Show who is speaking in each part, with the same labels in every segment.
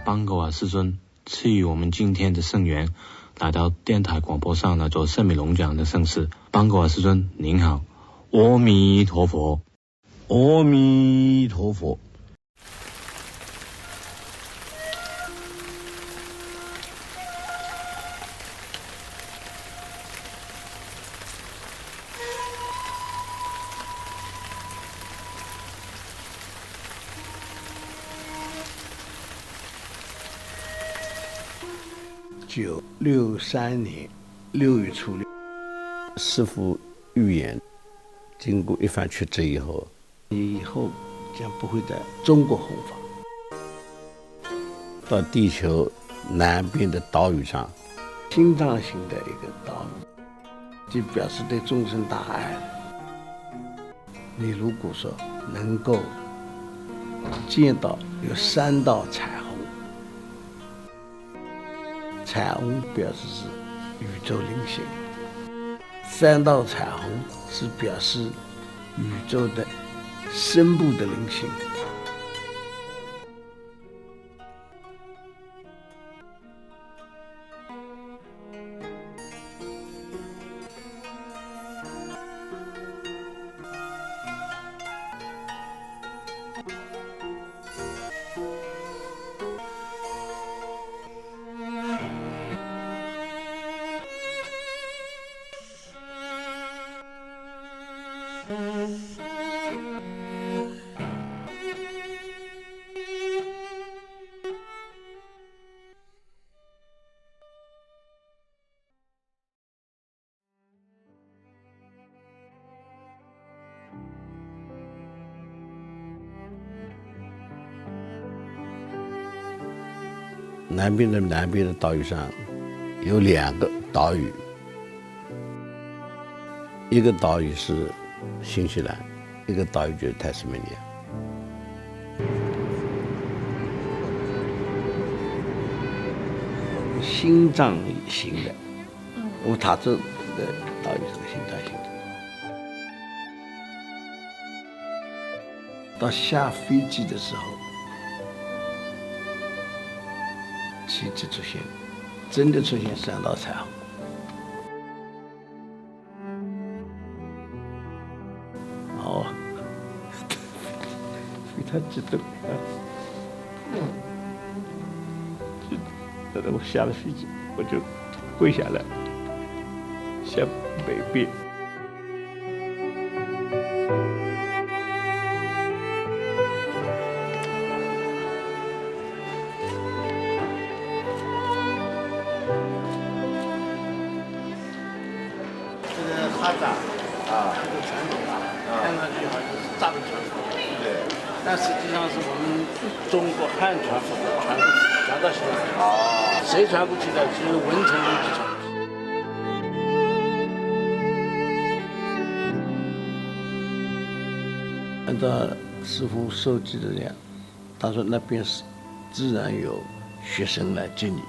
Speaker 1: 邦格瓦世尊赐予我们今天的圣缘，来到电台广播上来做圣米龙讲的圣事。邦格瓦世尊您好，阿弥陀佛，
Speaker 2: 阿弥陀佛。1963年6月初6，师父预言，经过一番曲折以后，你以后将不会在中国弘法，到地球南边的岛屿上，心脏型的一个岛屿，就表示对众生大爱。你如果说能够见到有3道彩虹，彩虹表示是宇宙灵性，3道彩虹是表示宇宙的深部的灵性。南边的岛屿上有2个岛屿，一个岛屿是新西兰，一个岛屿就是泰斯梅尼亚。心脏型的，乌塔州的岛屿是个心脏型的。到下飞机的时候，奇迹出现，真的出现3道彩虹。哦，非常激动啊！等到我下了飞机，我就跪下来向北边。哈扎这个传统看上去好像是藏传佛法，对，但实际上是我们中国汉传佛法传到现在。谁传过去的？只有文成公去传过去。按照师父收集的量，他说那边是自然有学生来接你。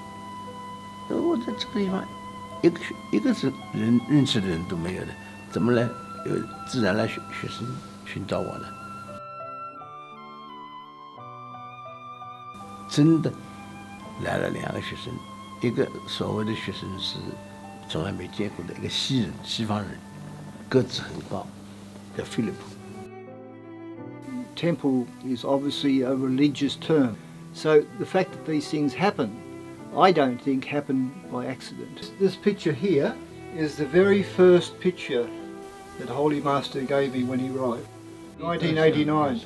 Speaker 2: 我在这个地方。一个是认识的人都没有的，怎么来有自然来学生寻找我呢？真的来了2个学生，一个所谓的学生是从来没见过的一个西方人，个子很高，叫菲利普。
Speaker 3: Temple is obviously a religious term, so the fact that these things happen I don't think happened by accident. This picture here is the very first picture that Holy Master gave me when he arrived. 1989.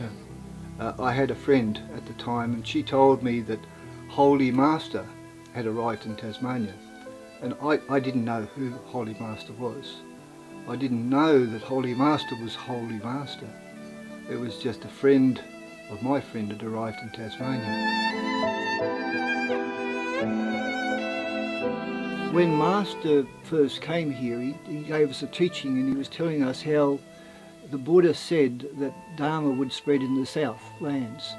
Speaker 3: I had a friend at the time and she told me that Holy Master had arrived in Tasmania. And I didn't know who Holy Master was. I didn't know that Holy Master was Holy Master. It was just a friend of my friend had arrived in Tasmania. When Master first came here, he gave us a teaching and he was telling us how the Buddha said that Dharma would spread in the south lands.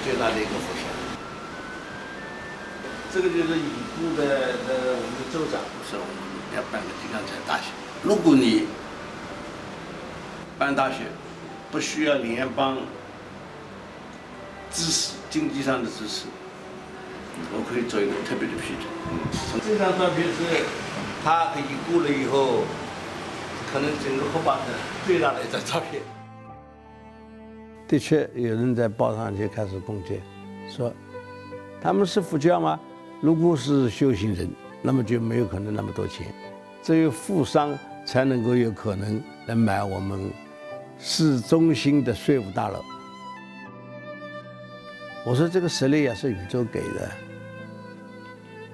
Speaker 2: 最大的一个佛像，这个就是部的我们的州长说，我们要办个金刚才大学。如果你办大学不需要联邦支持，经济上的支持，我可以做一个特别的批准。这张照片是他已经过了以后，可能整个霍巴特最大的一张照片。的确，有人在报上就开始攻击，说他们是佛教吗？如果是修行人，那么就没有可能那么多钱，只有富商才能够有可能来买我们市中心的税务大楼。我说这个实力也是宇宙给的，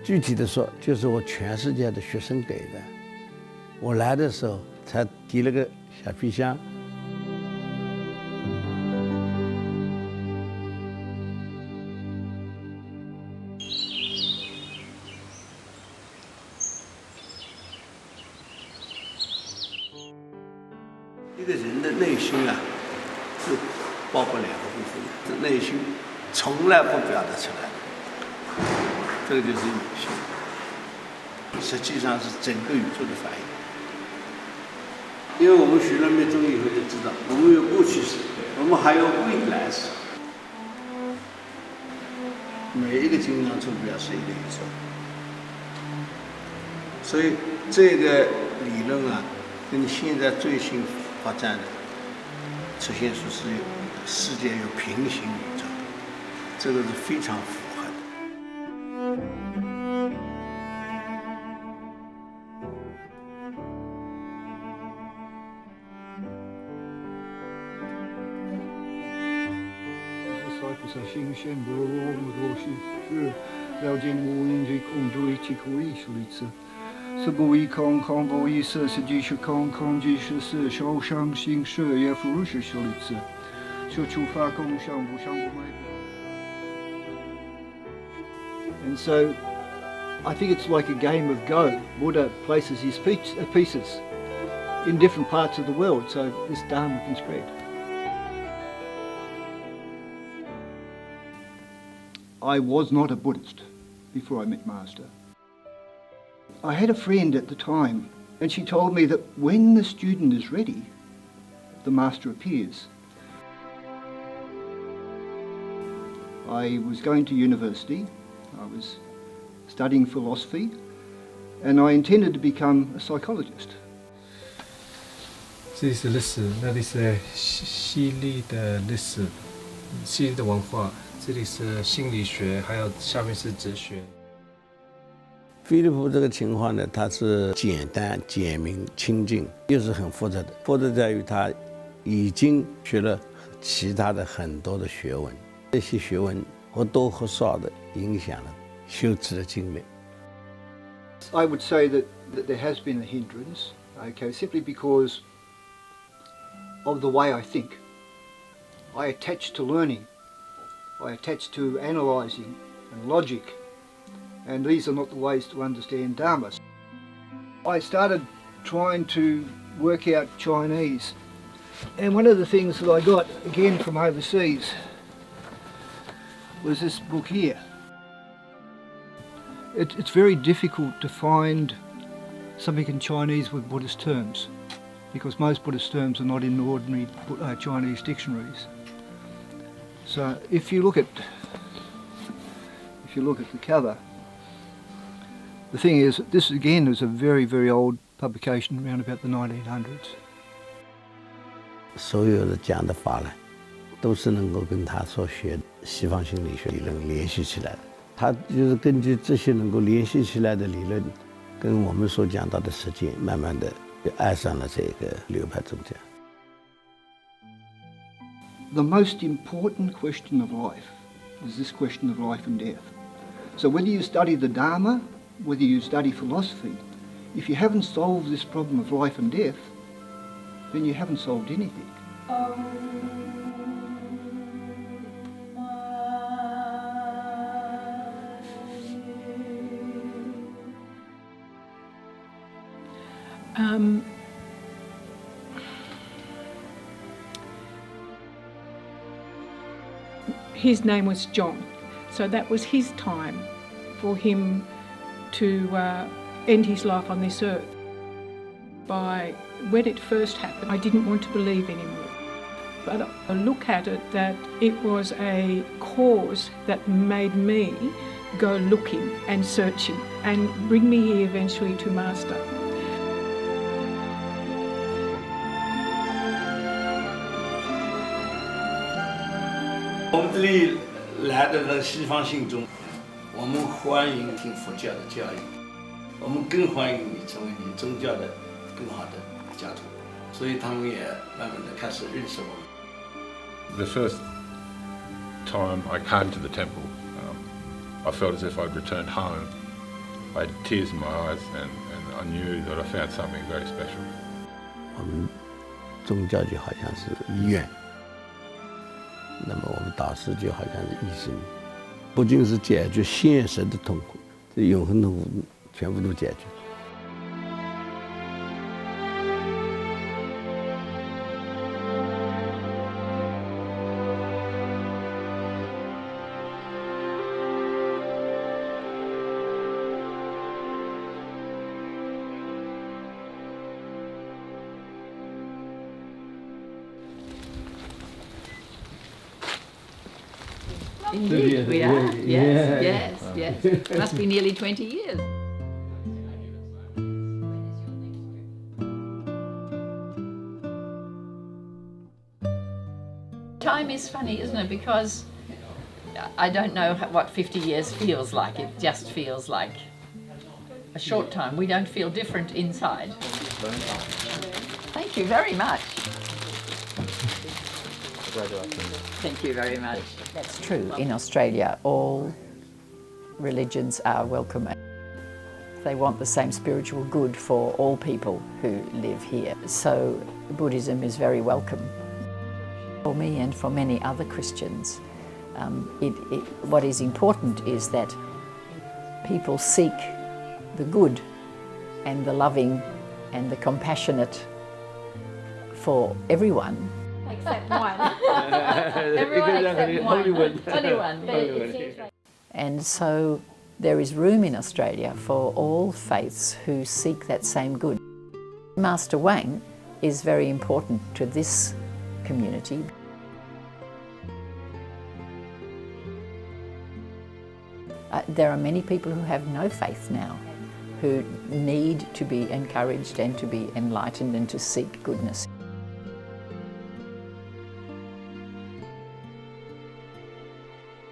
Speaker 2: 具体的说，就是我全世界的学生给的。我来的时候才提了个小皮箱。一个人的内心啊，是包括两个部分的，这内心从来不表达出来，这个就是内心，实际上是整个宇宙的反应。因为我们学了密宗以后就知道，我们有过去式，我们还有未来式。每一个经常处表示一个宇宙，所以这个理论啊，跟现在最新发展的出现说是世界有平行宇宙，这个是非常符合的。
Speaker 3: 是不依康康不依色，是即是康康即是色，烧伤心色也不是修理字，修出发空相不相不昧。And so, I think it's like a game of Go. Buddha places his pieces in different parts of the world, so this Dharma can spread. I was not a Buddhist before I met Master. I had a friend at the time, and she told me that when the student is ready, the Master appears. I was going to university, I was studying philosophy, and I intended to become a psychologist.
Speaker 4: 这里是历史，那里是西历的历史，西历的文化，这里是心理学，还有下面是哲学。
Speaker 2: 菲利普这个情况呢，它是简单、简明、清净，又是很复杂的。复杂在于他已经学了其他的很多的学问，这些学问或多或少的影响了修持的经历。
Speaker 3: I would say that there has been a hindrance, okay, simply because of the way I think. I attach to learning, I attach to analysing and logic. And these are not the ways to understand Dharma. I started trying to work out Chinese, and one of the things that I got, again from overseas, was this book here. It's very difficult to find something in Chinese with Buddhist terms, because most Buddhist terms are not in ordinary Chinese dictionaries. So if you look at the cover, the thing is, this again is a very, very old publication around about the 1900s.
Speaker 2: 所有的讲的法呢，都是能够跟他所学的西方心理学理论联系起来的。他就是根据这些能够联系起来的理论，跟我们所讲到的实践，慢慢的就爱上了这个流派宗教。
Speaker 3: The most important question of life is this question of life and death. So whether you study the Dharma, whether you study philosophy, if you haven't solved this problem of life and death, then you haven't solved anything.
Speaker 5: His name was John, so that was his time for him to end his life on this earth. When it first happened, I didn't want to believe anymore. But I look at it that it was a cause that made me go looking and searching and bring me here eventually to Master.
Speaker 2: 我们这里来的西方信众，我们欢迎听佛教的教育，我们更欢迎你成为你宗教的更好的教徒，所以他们也慢慢的开始认识我们。
Speaker 6: The first time I came to the temple, I felt as if I'd returned home. I had tears in my eyes, and I knew that I found something very special.
Speaker 2: 我们宗教就好像是医院，那么我们导师就好像是医生，不仅是解决现实的痛苦，这永恒痛苦全部都解决。
Speaker 7: Indeed, we are. Yes. Must be nearly 20 years. Time is funny, isn't it? Because I don't know what 50 years feels like. It just feels like a short time. We don't feel different inside. Thank you very much. Thank you very much. That's true. In Australia, all religions are welcome. They want the same spiritual good for all people who live here. So Buddhism is very welcome. For me and for many other Christians, what is important is that people seek the good and the loving and the compassionate for everyone.
Speaker 8: Except one. Everyone except one.
Speaker 7: Only one. And so there is room in Australia for all faiths who seek that same good. Master Wang is very important to this community. There are many people who have no faith now, who need to be encouraged and to be enlightened and to seek goodness.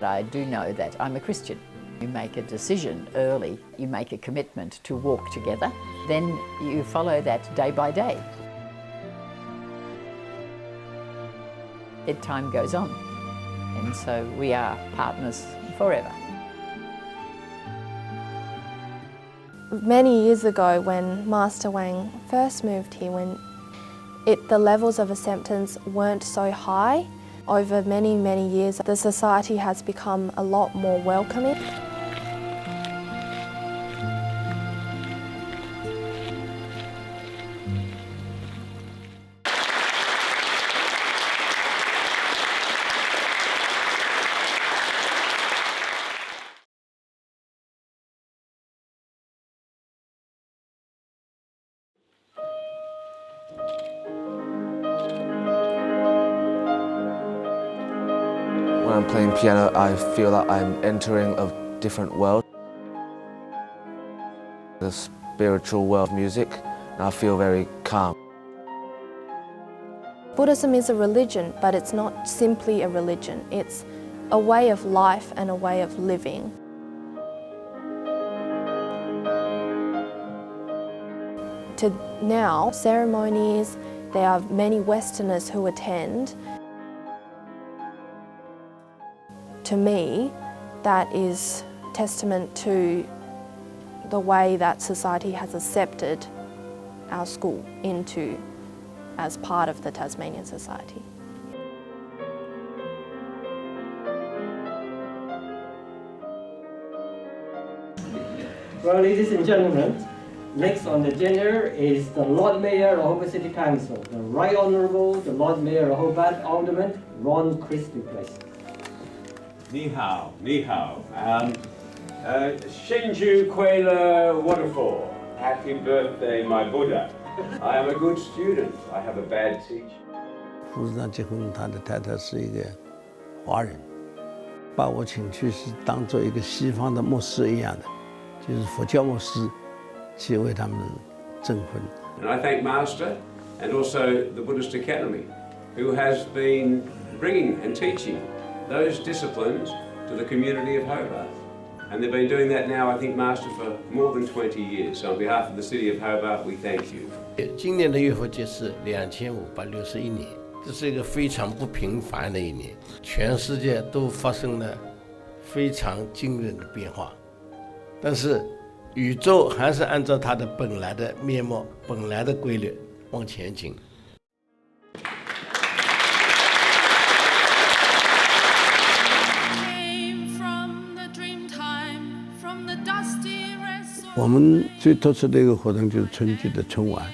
Speaker 7: I do know that I'm a Christian. You make a decision early, you make a commitment to walk together, then you follow that day by day. Time goes on, and so we are partners forever.
Speaker 8: Many years ago, when Master Wang first moved here, the levels of acceptance weren't so high, over many, many years, the society has become a lot more welcoming.
Speaker 9: When I'm playing piano, I feel that I'm entering a different world, the spiritual world of music, and I feel very calm.
Speaker 8: Buddhism is a religion, but it's not simply a religion. It's a way of life and a way of living. To now, ceremonies, there are many Westerners who attend. To me, that is testament to the way that society has accepted our school as part of the Tasmanian society.
Speaker 10: Well, ladies and gentlemen, next on the agenda is the Lord Mayor of Hobart City Council, the Right Honourable, the Lord Mayor of Hobart, Alderman Ron Christie, please.
Speaker 11: 你好，你好。Shinju Kuala Waterfall. Happy birthday, my Buddha. I am a good student. I have a bad teacher.
Speaker 2: 胡市长结婚，他的太太是一个华人，把我请去是当做一个西方的牧师一样的，就是佛教牧师，去为他们证婚。
Speaker 11: And I thank Master and also the Buddhist Academy, who has been bringing and teaching those disciplines to the community of Hobart. And they've been doing that now, I think, Master, for more than 20 years. So on behalf of the City of Hobart, we thank you.
Speaker 2: 今年的月佛节是2561年，这是一个非常不平凡的一年，全世界都发生了非常惊人的变化，但是宇宙还是按照它的本来的面貌、本来的规律往前进。我们最突出的一个活动就是春季的春晚，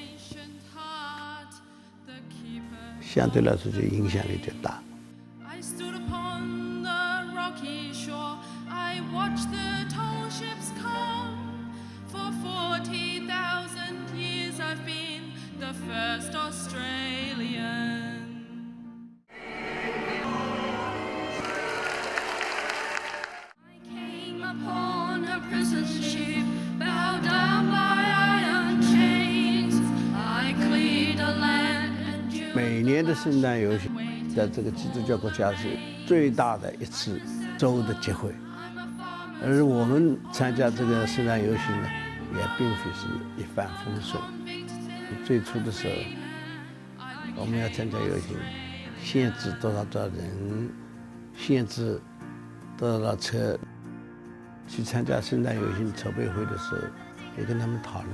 Speaker 2: 相对来说就影响力就大。每年的圣诞游行，在这个基督教国家是最大的一次州的集会，而我们参加这个圣诞游行呢，也并非是一帆风顺。最初的时候，我们要参加游行，限制多少人，限制多少车。去参加圣诞游行筹备会的时候，也跟他们讨论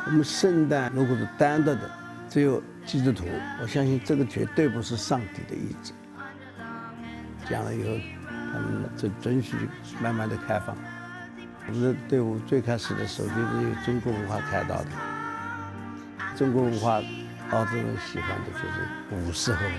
Speaker 2: 我们圣诞如果是单独的，只有基督徒，我相信这个绝对不是上帝的意志。讲了以后，他们就准许慢慢的开放。我们的队伍最开始的时候就是由中国文化开导的。中国文化，澳洲人喜欢的就是舞狮和舞。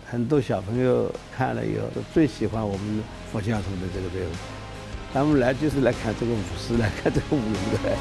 Speaker 2: 很多小朋友看了以后都最喜欢我们佛教徒的这个队伍，他们来就是来看这个舞狮，来看这个舞龙的。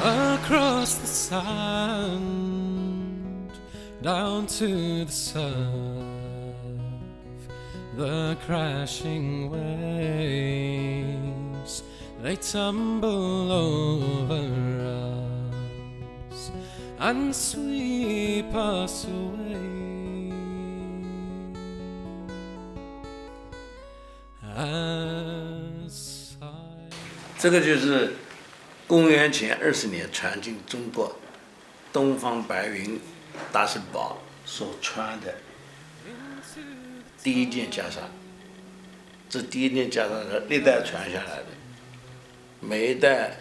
Speaker 12: Across the sand, down to the surf, the crashing waves, they tumble over us and sweep us away. As I
Speaker 2: 这个就是公元前20年传进中国东方白云大圣宝所穿的第一件袈裟，这第一件袈裟是历代传下来的，每一代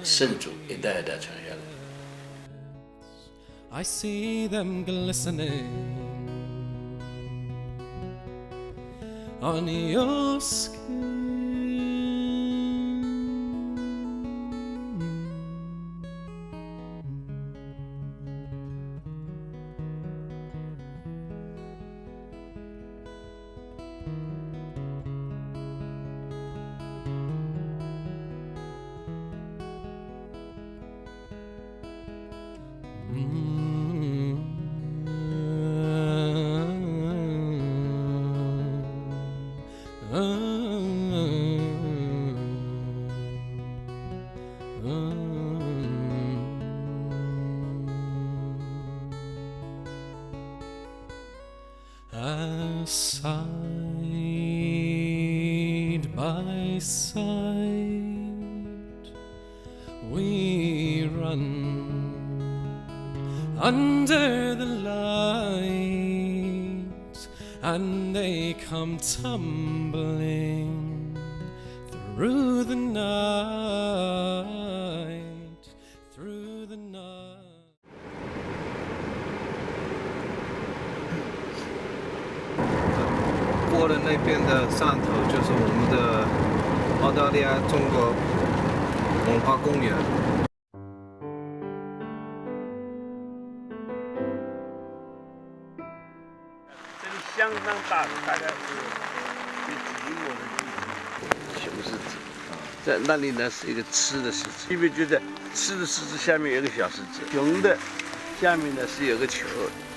Speaker 2: 圣主一代一代传下来。
Speaker 12: I see them glistening on your skin. As side by side we run under the light, and they come tumbling through the night, through the night.
Speaker 13: 过了那边的上头，就是我们的澳大利亚中国文化公园。
Speaker 2: 这里相当大，大概是有几亩的地，熊狮子。在那里呢是一个吃的狮子，因为就在吃的狮子下面有个小狮子，熊的下面呢是有个球，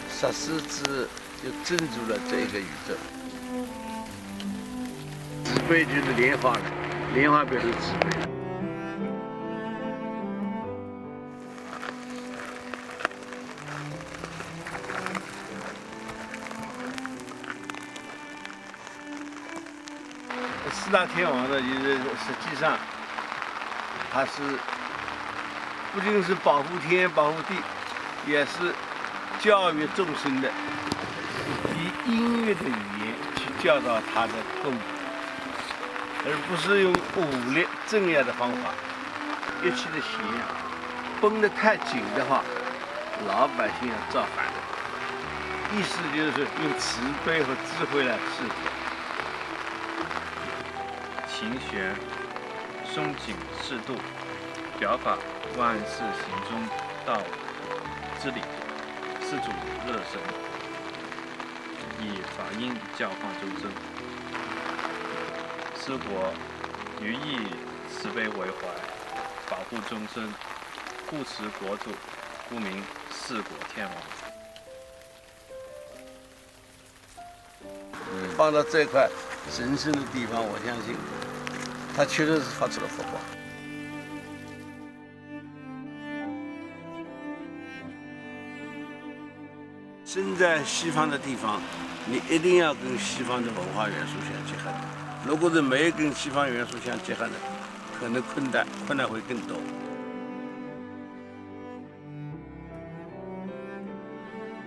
Speaker 2: 杀狮子就镇住了这个宇宙。 慈悲就是莲花了，莲花表示慈悲。四大天王呢，就是实际上它是不仅是保护天、保护地，也是教育众生的，以音乐的语言去教导他的动物。 而不是用武力镇压的方法。乐器的弦绷得太紧的话，老百姓要造反的。意思就是用慈悲和智慧来治国。
Speaker 14: 琴弦松紧适度，表法万事行中道之理，施主乐生，以法音教化众生。 施国于意慈悲为怀，保护众生，护持国土，故名四国天王。
Speaker 2: 放到这块神圣的地方，我相信，它确实是发出了佛光。身在西方的地方，你一定要跟西方的文化元素相结合的。 如果是没有跟西方元素相结合的，可能困难会更多。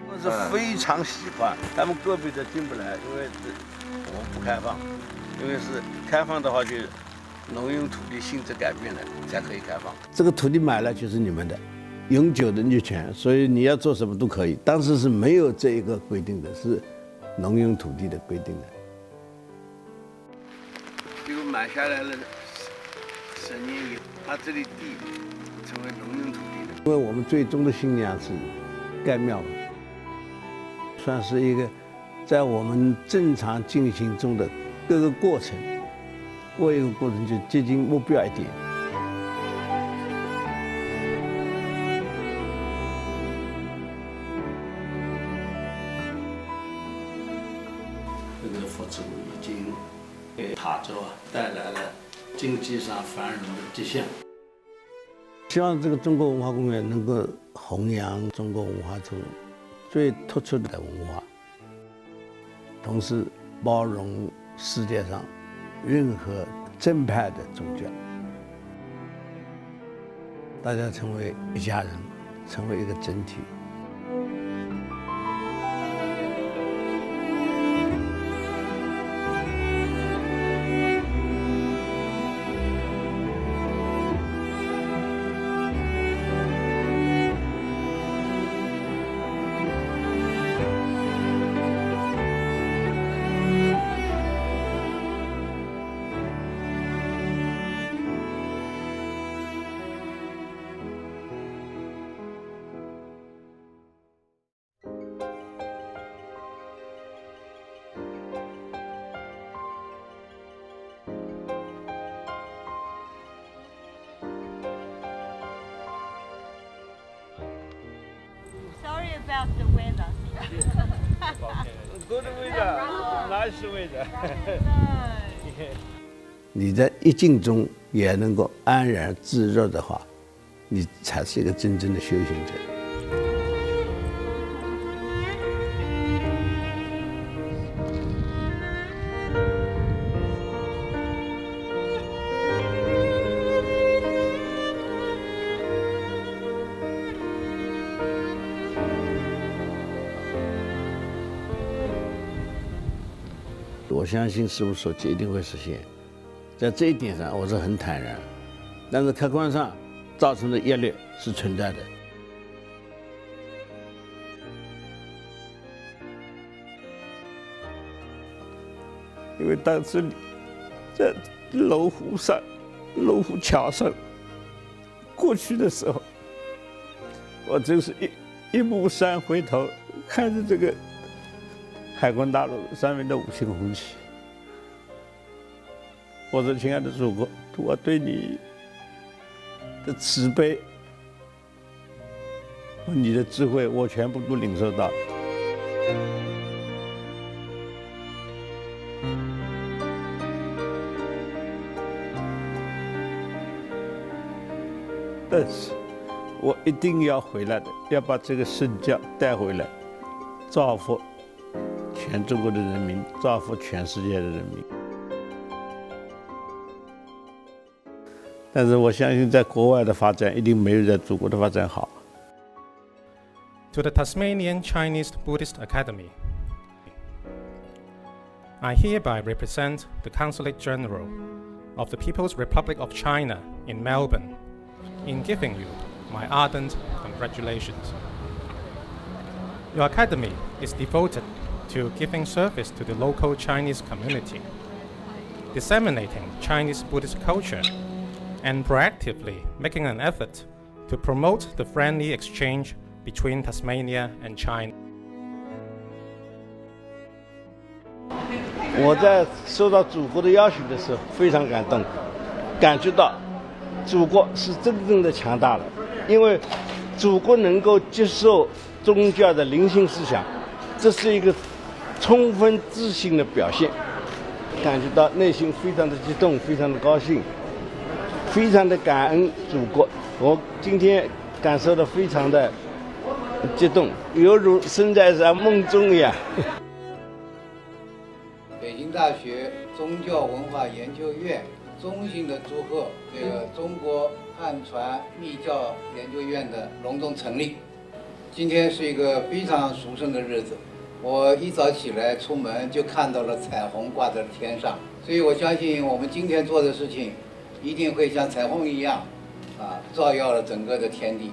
Speaker 2: 我是非常喜欢，他们个别的进不来，因为我们不开放，因为是开放的话，就农用土地性质改变了才可以开放。这个土地买了就是你们的，永久的业权，所以你要做什么都可以。当时是没有这一个规定的，是农用土地的规定的。 就买下来了10年以后，他这里地成为农用土地了。因为我们最终的信仰是盖庙，算是一个在我们正常进行中的各个过程，过一个过程就接近目标一点。这个佛祖已经。 给塔州带来了经济上繁荣的迹象。希望这个中国文化公园能够弘扬中国文化中最突出的文化，同时包容世界上任何正派的宗教，大家成为一家人，成为一个整体。
Speaker 15: about the weather?
Speaker 2: Good weather, nice weather. 你在一境中也能够安然自若的话，你才是一个真正的修行者。我相信师父所讲一定会实现，在这一点上我是很坦然，但是客观上造成的压力是存在的。因为当时在罗湖上、罗湖桥上过去的时候，我真是一目散回头看着这个海关大楼上面的5星红旗，我说：“亲爱的祖国，我对你的慈悲和你的智慧，我全部都领受到。”但是，我一定要回来的，要把这个圣教带回来，造福全中国的人民，造福全世界的人民。但是我相信，在国外的发展一定没有在祖国的发展好。
Speaker 16: To the Tasmanian Chinese Buddhist Academy, I hereby represent the Consulate General of the People's Republic of China in Melbourne in giving you my ardent congratulations. Your academy is devoted to giving service to the local Chinese community, disseminating Chinese Buddhist culture, and proactively making an effort to promote the friendly exchange between Tasmania and China.
Speaker 2: 我在受到祖国的邀请的时候非常感动，感觉到祖国是真正的强大了，因为祖国能够接受宗教的灵性思想，这是一个充分自信的表现，感觉到内心非常的激动，非常的高兴，非常的感恩祖国。我今天感受到非常的激动，犹如身在梦中一样。
Speaker 17: 北京大学宗教文化研究院衷心的祝贺这个中国汉传密教研究院的隆重成立。今天是一个非常殊胜的日子，我一早起来出门就看到了彩虹挂在天上，所以我相信我们今天做的事情一定会像彩虹一样，照耀了整个的天地。